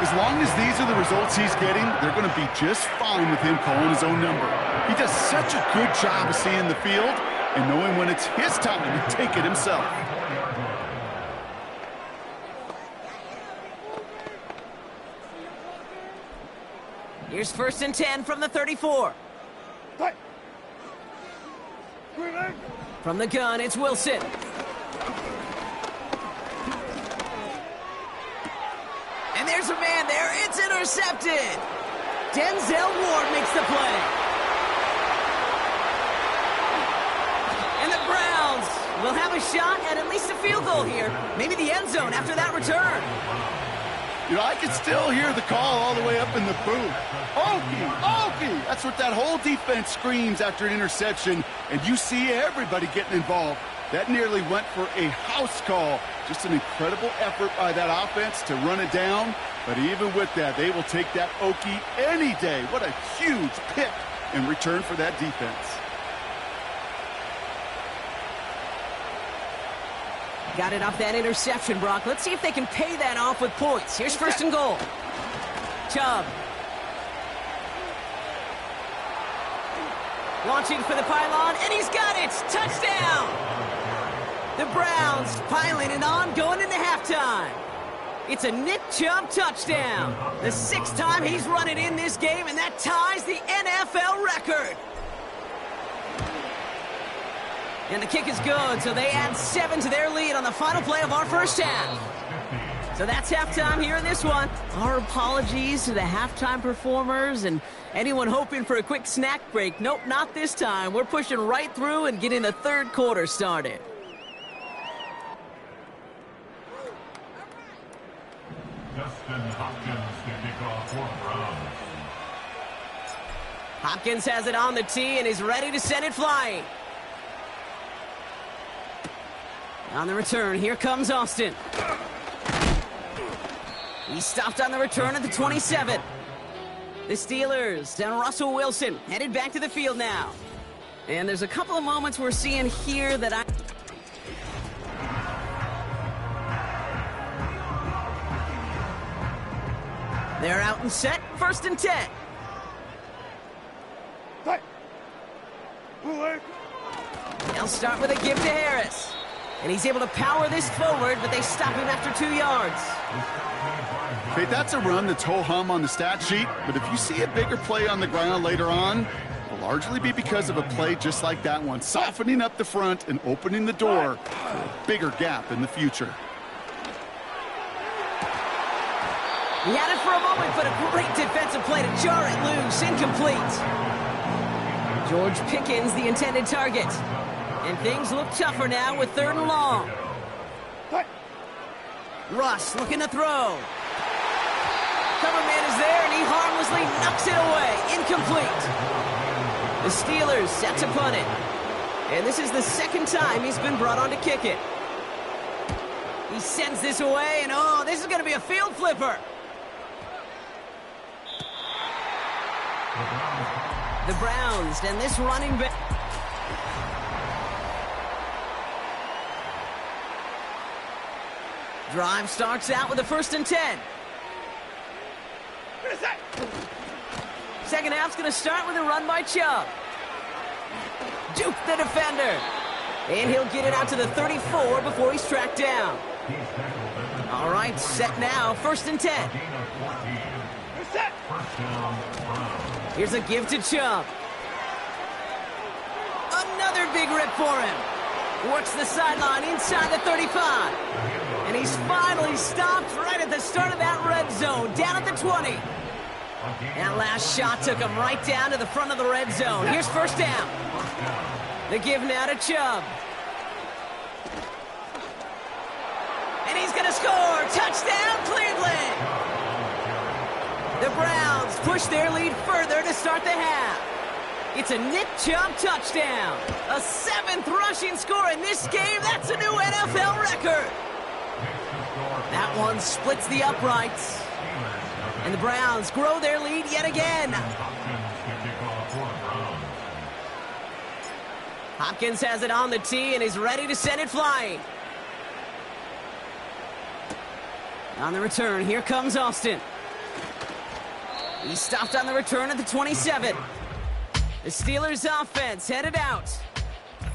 As long as these are the results he's getting, they're going to be just fine with him calling his own number. He does such a good job of seeing the field and knowing when it's his time to take it himself. Here's 1st and 10 from the 34. From the gun, it's Wilson. And there's a man there. It's intercepted. Denzel Ward makes the play. And the Browns will have a shot at least a field goal here. Maybe the end zone after that return. You know, I can still hear the call all the way up in the booth. Okie, Okie! That's what that whole defense screams after an interception, and you see everybody getting involved. That nearly went for a house call. Just an incredible effort by that offense to run it down. But even with that, they will take that Okie any day. What a huge pick in return for that defense. Got it off that interception, Brock. Let's see if they can pay that off with points. Here's 1st and goal. Chubb. Launching for the pylon, and he's got it! Touchdown! The Browns piling it on, going into halftime. It's a Nick Chubb touchdown. The 6th time he's run it in this game, and that ties the NFL record. And the kick is good, so they add 7 to their lead on the final play of our first half. So that's halftime here in this one. Our apologies to the halftime performers and anyone hoping for a quick snack break. Nope, not this time. We're pushing right through and getting the 3rd quarter started. Hopkins has it on the tee and is ready to send it flying. On the return, here comes Austin. He stopped on the return at the 27. The Steelers and Russell Wilson headed back to the field now. And there's a couple of moments we're seeing here that they're out and set, 1st and 10. They'll start with a give to Harris. And he's able to power this forward, but they stop him after 2 yards. Okay, that's a run that's ho-hum on the stat sheet, but if you see a bigger play on the ground later on, it'll largely be because of a play just like that one, softening up the front and opening the door for a bigger gap in the future. He had it for a moment, but a great defensive play to jar it loose, incomplete. George Pickens, the intended target. And things look tougher now with 3rd and long. Russ looking to throw. Cover man is there, and he harmlessly knocks it away. Incomplete. The Steelers set to punt it. And this is the 2nd time he's been brought on to kick it. He sends this away, and oh, this is going to be a field flipper. The Browns, and this running back. Drive starts out with a 1st and 10. 2nd half's going to start with a run by Chubb. Duke the defender. And he'll get it out to the 34 before he's tracked down. All right, set now, 1st and 10. Here's a give to Chubb. Another big rip for him. Works the sideline inside the 35. And he's finally stopped right at the start of that red zone, down at the 20. That last shot took him right down to the front of the red zone. Here's 1st down. The give now to Chubb. And he's going to score. Touchdown, Cleveland. The Browns push their lead further to start the half. It's a Nick Chubb touchdown. A 7th rushing score in this game. That's a new NFL record. That one splits the uprights. And the Browns grow their lead yet again. Hopkins has it on the tee and is ready to send it flying. On the return, here comes Austin. He stopped on the return at the 27. The Steelers offense headed out.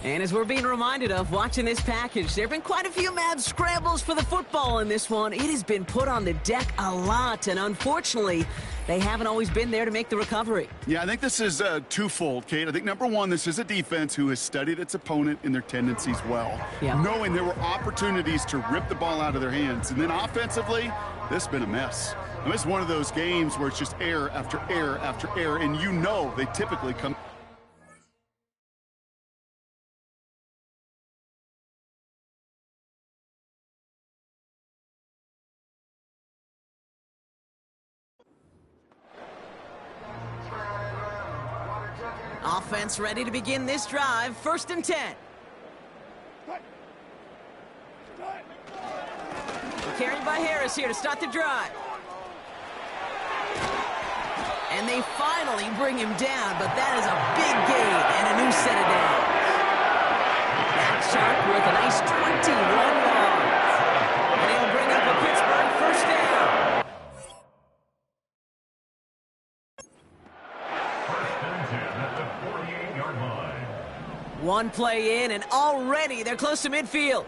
And as we're being reminded of watching this package, there have been quite a few mad scrambles for the football in this one. It has been put on the deck a lot, and unfortunately, they haven't always been there to make the recovery. Yeah, I think this is twofold, Kate. I think, number one, this is a defense who has studied its opponent and their tendencies well, knowing there were opportunities to rip the ball out of their hands. And then offensively, this has been a mess. And this is one of those games where it's just error after error after error, and you know they typically come. Offense ready to begin this drive. 1st and 10. Carried by Harris here to start the drive. And they finally bring him down, but that is a big gain and a new set of downs. That chunk worth a nice 21 yards. And he'll bring up a Pittsburgh 1st down. One play in, and already they're close to midfield.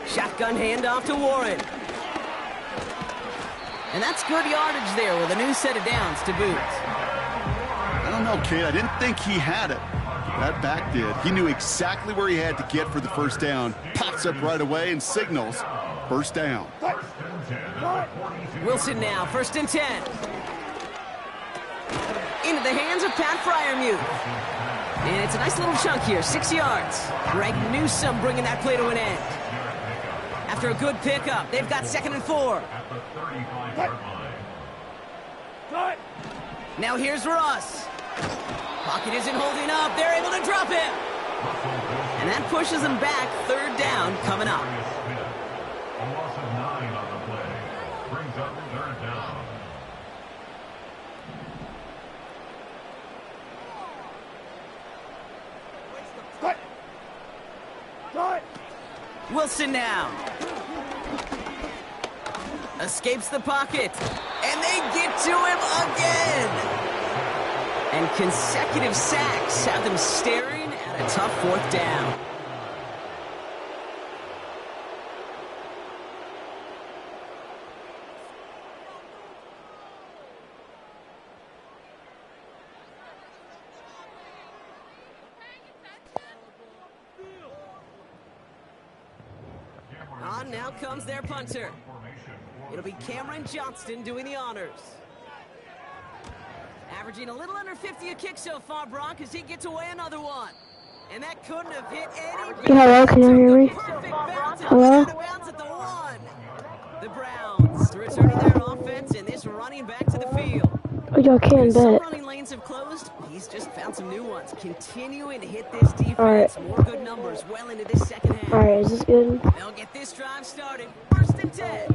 Shotgun handoff to Warren. And that's good yardage there with a new set of downs to boot. I don't know, Kate. I didn't think he had it. That back did. He knew exactly where he had to get for the 1st down. Pops up right away and signals 1st down. Wilson now, 1st and 10. Into the hands of Pat Fryermuth. And it's a nice little chunk here, 6 yards. Greg Newsome bringing that play to an end. After a good pickup, they've got 2nd and 4. Now here's Russ. Pocket isn't holding up. They're able to drop him. And that pushes them back. 3rd down coming up. A loss of 9 on the play. Brings up 3rd down. Wilson now. Escapes the pocket. And they get to him again. And consecutive sacks have them staring at a tough 4th down. On now comes their punter. It'll be Cameron Johnston doing the honors. Averaging a little under 50 a kick so far, Brock, as he gets away another one. And that couldn't have hit any. Hello, can you hear me? Hello? The Browns returning their offense, and this running back to the field. Oh, y'all can Some bet. running lanes have closed. He's just found some new ones. Continuing to hit this defense. More good numbers well into this 2nd half. Alright, is this good? They'll get this drive started. 1st and 10.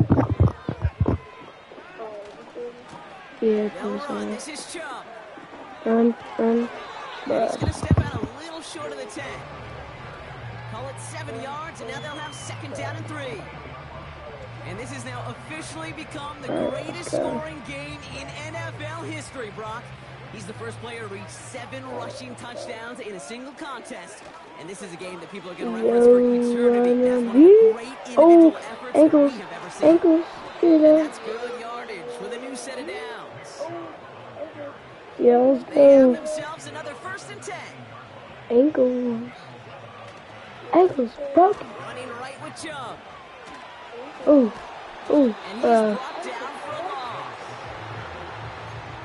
Yeah, They'll run. This is Chubb. Run. And he's going to step out a little short of the 10. Call it 7 yards, and now they'll have 2nd down and 3. And this has now officially become the greatest scoring game in NFL history, Brock. He's the first player to reach 7 rushing touchdowns in a single contest. And this is a game that people are going to reference for eternity. That's one of the great individual efforts that we have ever seen. Ankles. That's good yardage with a new set of downs. Yeah, let's They have go. themselves another 1st and 10. Ankles. Ankles broken. Running right with Chubb. Oh. And he's brought down for a loss.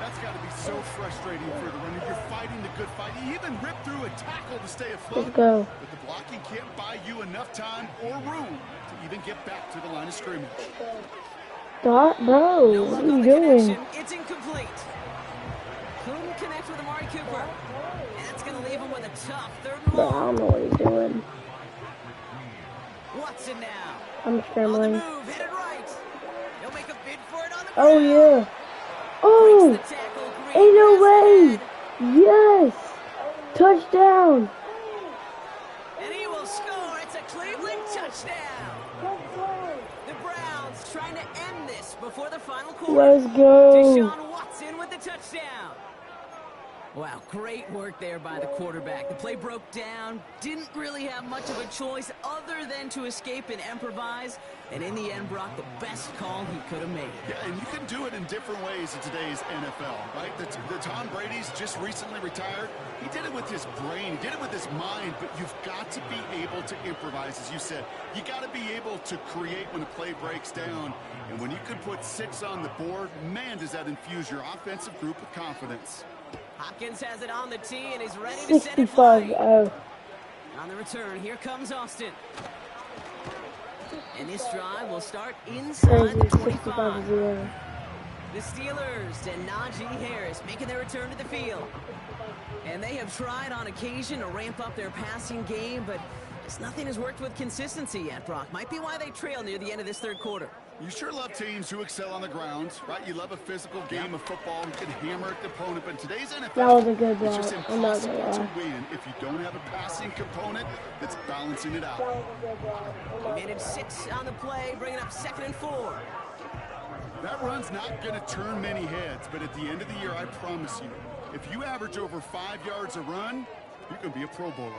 That's got to be so frustrating for the runner. You're fighting the good fight. You even ripped through a tackle to stay afloat. Let's go. But the blocking can't buy you enough time or room to even get back to the line of scrimmage. No, what are you doing? It's incomplete. Couldn't connect with Amari Cooper. And that's going to leave him with a tough 3rd and Bro, I long. don't know what he's doing. Watson now. I'm On the scrambling. move, headed right. He'll make a bid for it on the Oh, ground. yeah. Oh, Breaks the tackle. Green ain't no has way. Yes. Touchdown. And he will score. It's a Cleveland touchdown. The Browns trying trying to end this before the final quarter. Let's go. Deshaun Watson with the touchdown. Wow, great work there by the quarterback. The play broke down, didn't really have much of a choice other than to escape and improvise, and in the end, Brock, the best call he could have made. Yeah, and you can do it in different ways in today's NFL, right? The Tom Brady's just recently retired. He did it with his brain, he did it with his mind, but you've got to be able to improvise, as you said. You got to be able to create when a play breaks down, and when you can put 6 on the board, man, does that infuse your offensive group with confidence. Hopkins has it on the tee, and he's ready to set it flying. 65. On the return, here comes Austin. And this drive will start inside the 25. The Steelers and Najee Harris making their return to the field. And they have tried on occasion to ramp up their passing game, but just nothing has worked with consistency yet, Brock. Might be why they trail near the end of this third quarter. You sure love teams who excel on the ground, right? You love a physical game of football who can hammer at the opponent, but in today's NFL, That was a good it's just drive. I'm not impossible gonna to lie. win if you don't have a passing component that's balancing it out. Minute 6 on the play, bringing up 2nd and 4. That run's not going to turn many heads, but at the end of the year, I promise you, if you average over 5 yards a run, you're going to be a Pro Bowler.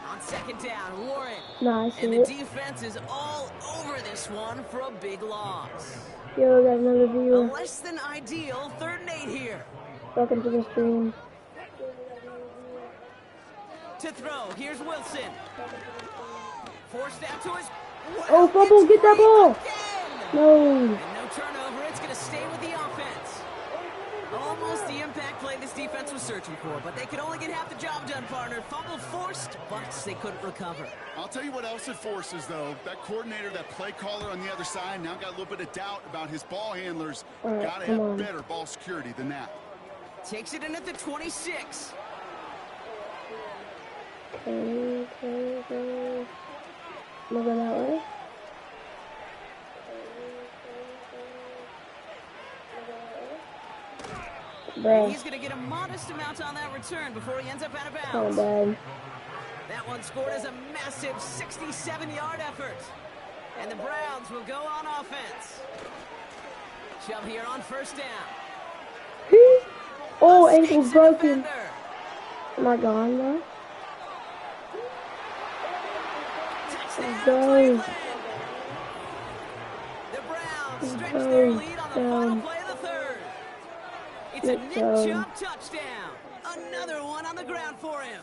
On 2nd down, Warren. Nice. And the defense is all over this one for a big loss. Yo, got another A viewer. less than ideal 3rd and 8 here. Welcome to the stream. To throw, here's Wilson. Forced out to his... Oh, fumble, get that ball. Again. No. And no turnover, it's going to stay with the offense. Almost the impact play this defense was searching for, but they could only get half the job done, partner. Fumble forced, but they couldn't recover. I'll tell you what else it forces, though. That coordinator, that play caller on the other side, now got a little bit of doubt about his ball handlers. All right, Got to come have on. better ball security than that. Takes it in at the 26. Okay. Moving that way. Bro, He's going to get a modest amount on that return before he ends up out of kind of bounds. bad. That one scored as a massive 67-yard effort. And the Browns will go on offense. Shove here on 1st down. Oh, Stakes ankle's the broken. defender. Am I gone now? Touchdown, Go. Cleveland. The Browns stretch their lead on the final Down. play of the 3rd. It's a Nick Chubb touchdown. Another one on the ground for him.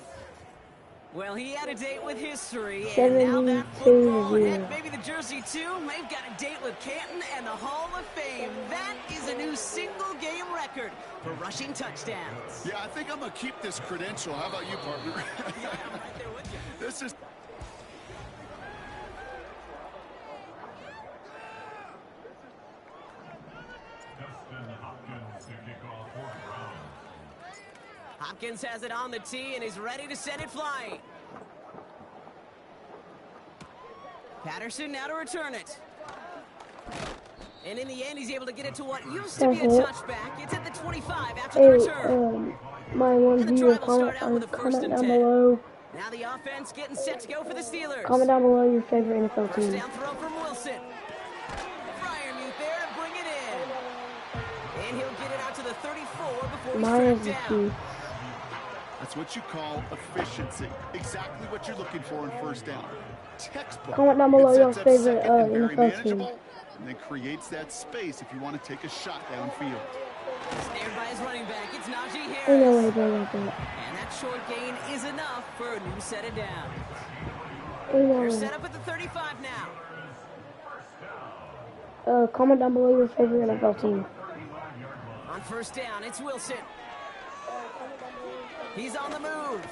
Well, he had a date with history, and now that 72 football, to heck, 0. maybe the jersey too, they've got a date with Canton and the Hall of Fame. That is a new single-game record for rushing touchdowns. Yeah, I think I'm going to keep this credential. How about you, partner? Yeah, I'm right there with you. This is... Justin Hopkins to kick off for the Browns. Hopkins has it on the tee, and he's ready to send it flying. Patterson now to return it. And in the end, he's able to get it to what used to be a touchback. It's at the 25 after the Hey, return. my one And the viewer, drive will start out with a 1st comment and down 10. below. Now the offense getting set to go for the Steelers. Comment down below your favorite NFL 1st team. down throw from Wilson. Freiermuth there to bring it in. And he'll get it out to the 34 before he's Mine is tracked the down. key. That's what you call efficiency. Exactly what you're looking for in 1st down. Textbook. Comment down below It your sets up favorite, 2nd and very NFL team. manageable, and then creates that space if you want to take a shot downfield. Snared by his running back. It's Najee Ain't no way, Harris. bro, like that. And that short gain is enough for a new set of downs. Ain't no They're way. set up at the 35 now. Comment down below your favorite NFL team. On 1st down, it's Wilson. He's on the move.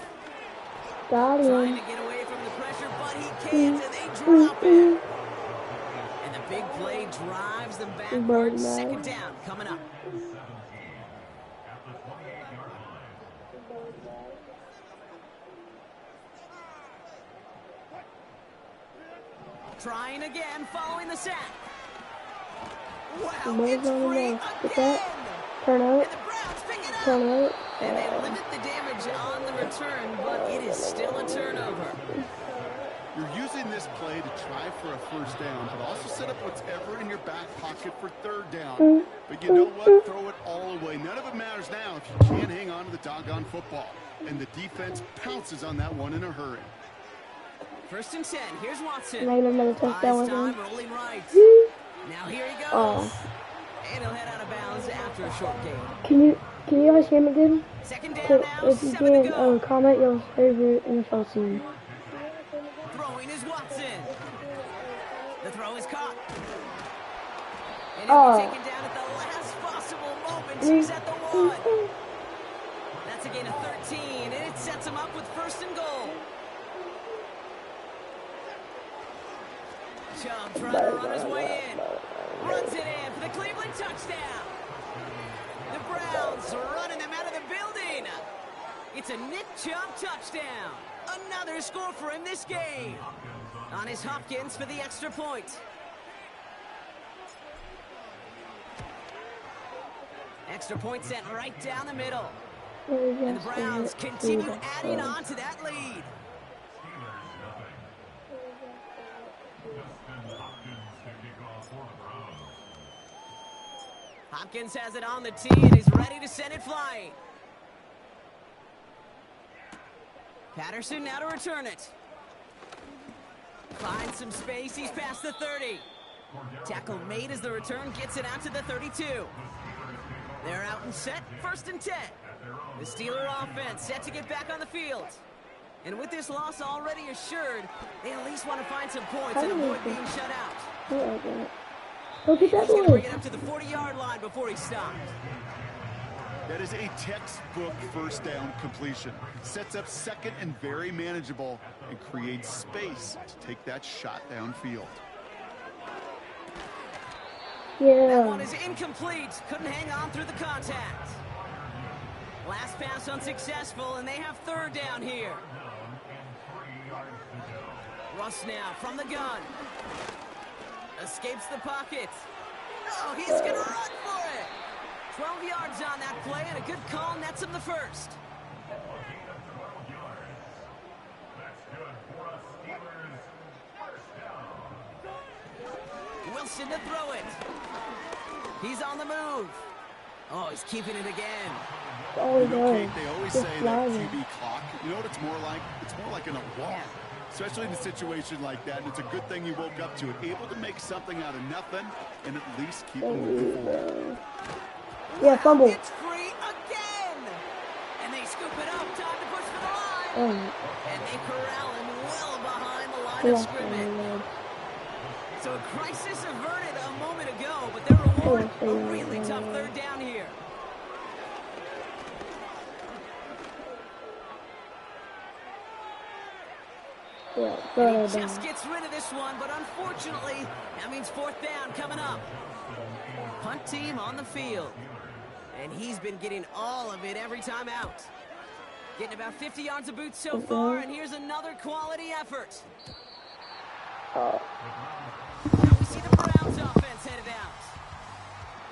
Got Trying him. to get away from the pressure, but he can't, and they drop him. And the big play drives them backwards. Birdman. 2nd down coming up. At the 28-yard line. Trying again, following the sack. Wow, Birdman it's on the free left. Get again. that? Turn out. And the Browns pick it up. Turn out. And they limit the damage on the return, but it is still a turnover. You're using this this play to try for a first down, but also set up whatever in your back pocket for third down. But you know what? Throw it all away. None of it matters now if you can't hang on to the doggone football. And the defense pounces on that one in a hurry. 1st and 10. Here's Watson. Another touchdown. Time rolling right. Now here he goes. Oh. And he'll head out of bounds after a short game. Can you guys hear me good? 2nd down now, If you 7 to can, go. comment your favorite NFL team. Throwing is Watson. The throw is caught. And Oh. he'll be taken down at the last possible moment. He's at the 1. That's a gain of 13, and it sets him up with 1st and goal. Chubb trying to run his way in. Runs it in for the Cleveland touchdown. The Browns running them out of the building. It's a Nick Chubb touchdown. Another score for him this game. On his Hopkins for the extra point. Extra point sent right down the middle. And the Browns continue adding on to that lead. Hopkins has it on the tee, and he's ready to send it flying. Patterson now to return it. Finds some space. He's past the 30. Tackle made as the return gets it out to the 32. They're out and set. 1st and 10. The Steeler offense set to get back on the field. And with this loss already assured, they at least want to find some points and avoid being shut out. Look at that He's going to bring one. it up to the 40-yard line before he stopped. That is a textbook first down completion. Sets up 2nd and very manageable and creates space to take that shot downfield. That one Yeah. is incomplete. Couldn't hang on through the contact. Last pass unsuccessful, and they have 3rd down here. Russ now from the gun. Escapes the pocket. Oh, he's going to run for it. 12 yards on that play, and a good call nets him the 1st. Wilson to throw it. He's on the move. Oh, he's keeping it again. Oh, You know, no. Kate, they always Just say that flying. QB clock. You know what it's more like? It's more like an alarm. Especially in a situation like that, and it's a good thing you woke up to it. Able to make something out of nothing and at least keep them moving forward. Yeah, fumble. It's free again. And they scoop it up. Time to push for the line. Oh, And they corral him well behind the line yeah. of scrimmage. So a crisis averted a moment ago, but their reward, a really tough 3rd down here. Yeah, And he just gets rid of this one, but unfortunately, that means 4th down coming up. Punt team on the field. And he's been getting all of it every time out. Getting about 50 yards of boots so far, and here's another quality effort. Now we see the Browns offense headed out.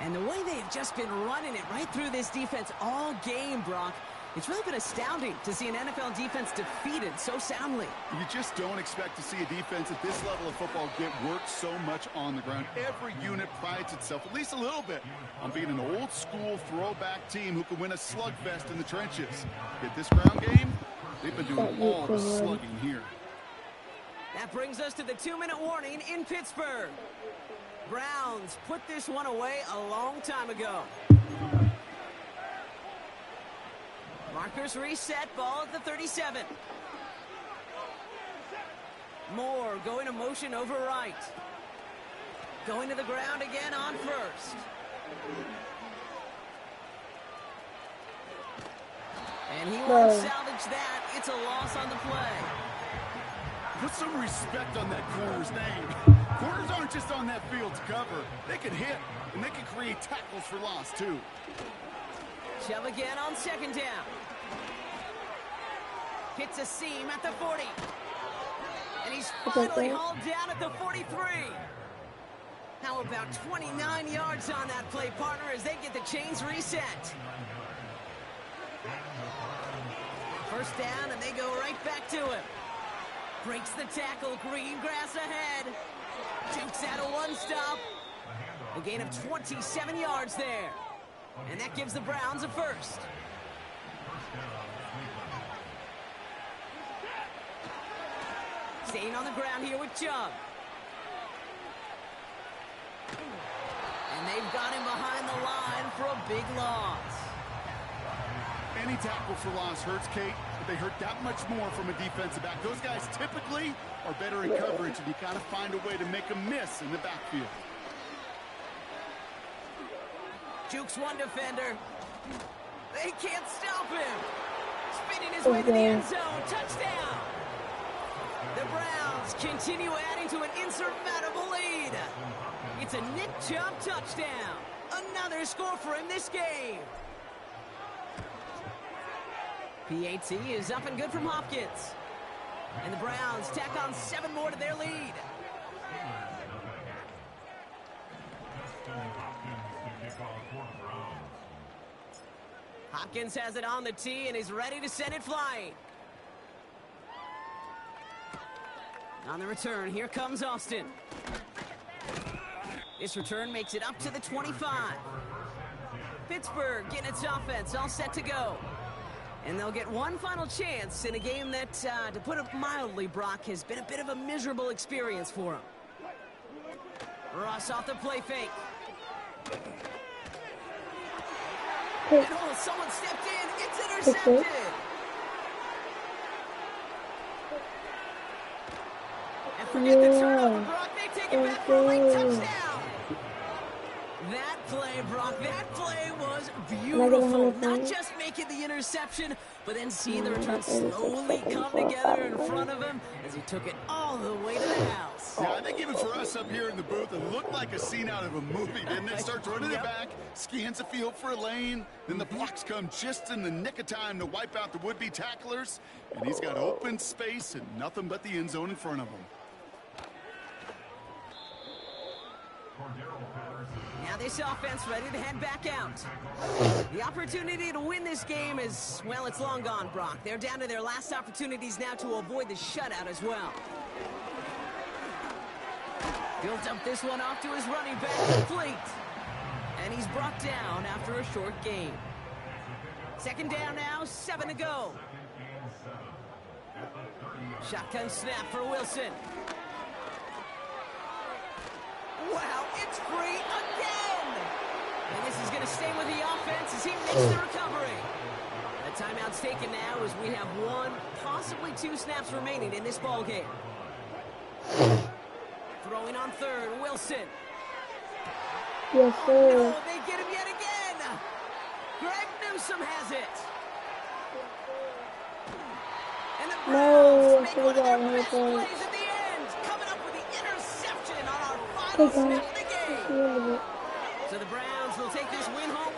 And the way they've just been running it right through this defense all game, Brock, it's really been astounding to see an NFL defense defeated so soundly. You just don't expect to see a defense at this level of football get worked so much on the ground. Every unit prides itself, at least a little bit, on being an old-school throwback team who can win a slugfest in the trenches. Yet this ground game, they've been doing all the slugging here. That brings us to the 2-minute warning in Pittsburgh. Browns put this one away a long time ago. Markers reset, ball at the 37. Moore going to motion over right. Going to the ground again on 1st. And he won't salvage that. It's a loss on the play. Put some respect on that corner's name. Corners aren't just on that field to cover. They can hit, and they can create tackles for loss, too. Chubb again on 2nd down. Hits a seam at the 40. And he's finally hauled down at the 43. How about 29 yards on that play, partner, as they get the chains reset. 1st down, and they go right back to him. Breaks the tackle, green grass ahead. Jukes out a one stop. A gain of 27 yards there. And that gives the Browns a first. Staying on the ground here with Chubb. And they've got him behind the line for a big loss. Any tackle for loss hurts, Kate, but they hurt that much more from a defensive back. Those guys typically are better in coverage, and you got to find a way to make them miss in the backfield. Jukes one defender. They can't stop him. Spinning his way to the end zone. Touchdown. The Browns continue adding to an insurmountable lead. It's a Nick Chubb touchdown. Another score for him this game. PAT is up and good from Hopkins. And the Browns tack on 7 more to their lead. Hopkins has it on the tee and is ready to send it flying. On the return, here comes Austin. This return makes it up to the 25. Pittsburgh getting its offense all set to go. And they'll get one final chance in a game that, to put it mildly, Brock, has been a bit of a miserable experience for them. Ross off the play fake. And oh, someone stepped in. It's intercepted. And forget the turnover, Brock. They take it back for a late touchdown. That play, Brock, that play was beautiful. Not just making the interception, but then seeing the return slowly come together in front of him as he took it all the way to the house. Yeah, I think even for us up here in the booth, it looked like a scene out of a movie, didn't it? Starts running it back, scans the field for a lane, then the blocks come just in the nick of time to wipe out the would-be tacklers, and he's got open space and nothing but the end zone in front of him. Now this offense ready to head back out. The opportunity to win this game is, well, it's long gone, Brock. They're down to their last opportunities now to avoid the shutout as well. Built up this one off to his running back, complete. And he's brought down after a short game. Second down now, 7 to go. Shotgun snap for Wilson. Wow, it's free again! And this is going to stay with the offense as he makes the recovery. The timeout's taken now as we have 1, possibly 2 snaps remaining in this ball game. Throwing on third, Wilson. Yes, sir. No, they get him yet again! Greg Newsome has it! And the Browns make one of their best plays at the end, coming up with the interception on our final snap of the game. So the Browns will take this win home